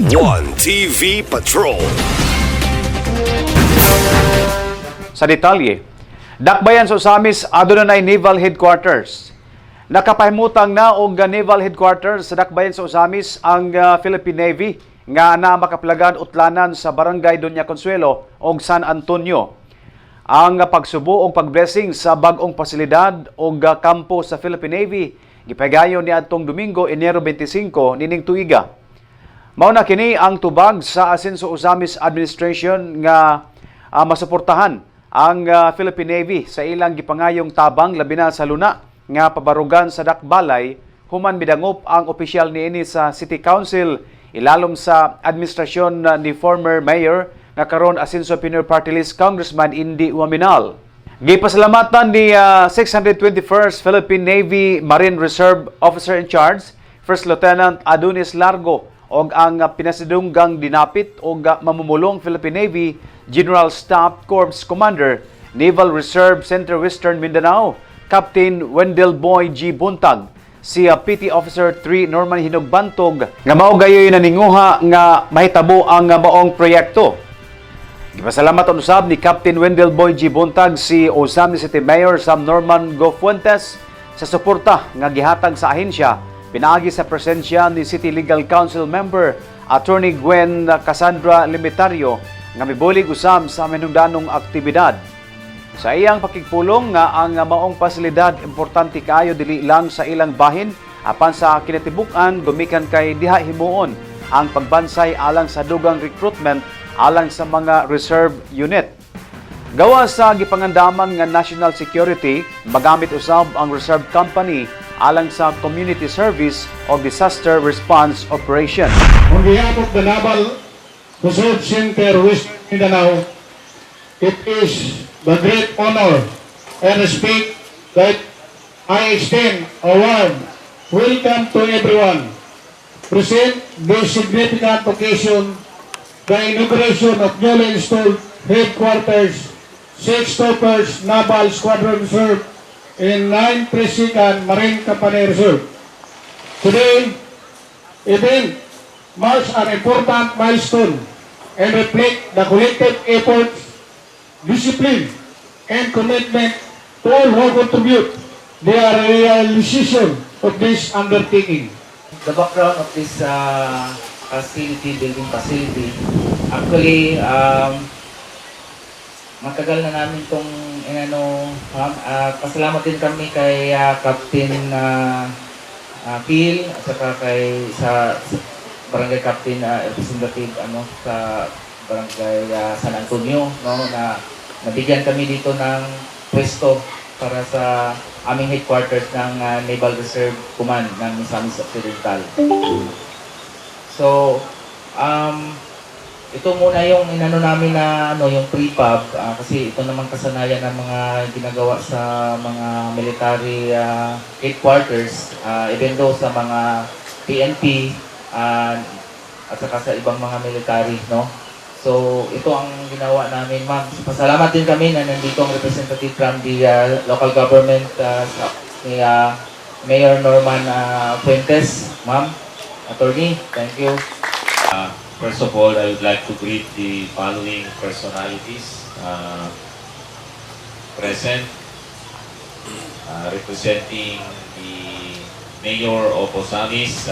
1TV Patrol. Sa detalye, dakbayan sa Usamis adunay Naval Headquarters. Nakapahimutang na og Naval Headquarters sa dakbayan sa Usamis ang Philippine Navy nga na makaplagan utlanan sa Barangay Doña Consuelo og San Antonio. Ang pagsubo og pagblessing sa bag-ong pasilidad og kampo sa Philippine Navy gipagayon niadtong Domingo, Enero 25 nining tuiga. Mao na kini ang tubag sa Asenso Usamis Administration nga masuportahan ang Philippine Navy sa ilang gipangayong tabang labi na sa luna nga pabarugan sa dakbalay human midangop ang opisyal niini sa City Council ilalom sa administrasyon ni former mayor nga karon Asenso Pinoy Party List Congressman Indy Uaminal. Gipasalamatan ni 621st Philippine Navy Marine Reserve Officer in Charge First Lieutenant Adonis Largo og ang pinasidunggang dinapit og mamumulong Philippine Navy General Staff Corps Commander Naval Reserve Center Western Mindanao Captain Wendell Boy G. Buntag, si PT Officer 3 Norman Hinogbantog nga mao gayoy naninguha nga mahitabo ang maong proyekto. Gipasalamat usab ni Captain Wendell Boy G. Buntag si Osamis City Mayor Sam Norman Go Fuentes sa suporta nga gihatag sa ahensya pinaagi sa presensya ni City Legal Council Member Attorney Gwen Cassandra Limitario nga mibulig usab sa minungdanong aktibidad. Sa iyang pakigpulong nga ang maong pasilidad importante kaayo dili lang sa ilang bahin apan sa kinatibuk-an gumikan kay diha himuon ang pagbansay alang sa dugang recruitment alang sa mga reserve unit. Gawa sa gipangandaman nga national security, magamit usab ang reserve company alang sa community service o disaster response operation. On behalf of the Naval Reserve Center West Mindanao, it is the great honor and respect that I extend a warm welcome to everyone present this significant occasion, the inauguration of newly installed headquarters, 6 Toppers Naval Squadron Reserve in 9 Presican Marine Company Reserve. Today, event marks an important milestone and reflect the collective efforts, discipline, and commitment to all who contribute the realization of this undertaking. The background of this building facility, actually, matagal na namin itong pasalamat din kami kay Captain Phil at saka kay sa Barangay Captain Representative sa Barangay San Antonio na nabigyan kami dito ng pwesto para sa aming headquarters ng Naval Reserve Command ng Misamis Occidental. So, ito muna yung namin na yung prefab kasi ito naman kasanayan ng mga ginagawa sa mga military headquarters, even though sa mga PNP at saka sa ibang mga military, no? So, ito ang ginawa namin, ma'am. Pasalamat din kami na nandito ang representative from the local government, ni Mayor Norman Fuentes, ma'am, attorney. Thank you. First of all, I would like to greet the following personalities present, representing the Mayor of Osamis,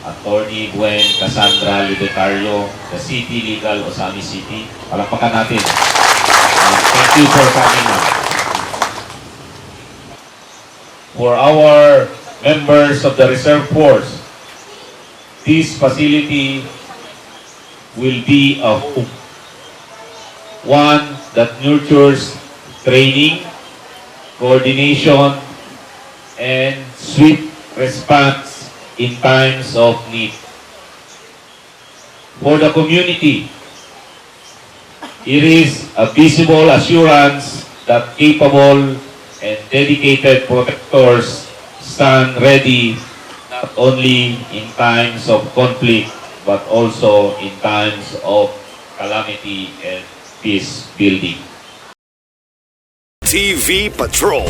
Attorney Gwen Cassandra Limitario, the City Legal Osamis City. Palakpakan natin. Thank you for coming. For our members of the Reserve Force, this facility will be a home, one that nurtures training, coordination, and swift response in times of need. For the community, it is a visible assurance that capable and dedicated protectors stand ready not only in times of conflict but also in times of calamity and peace building. TV Patrol.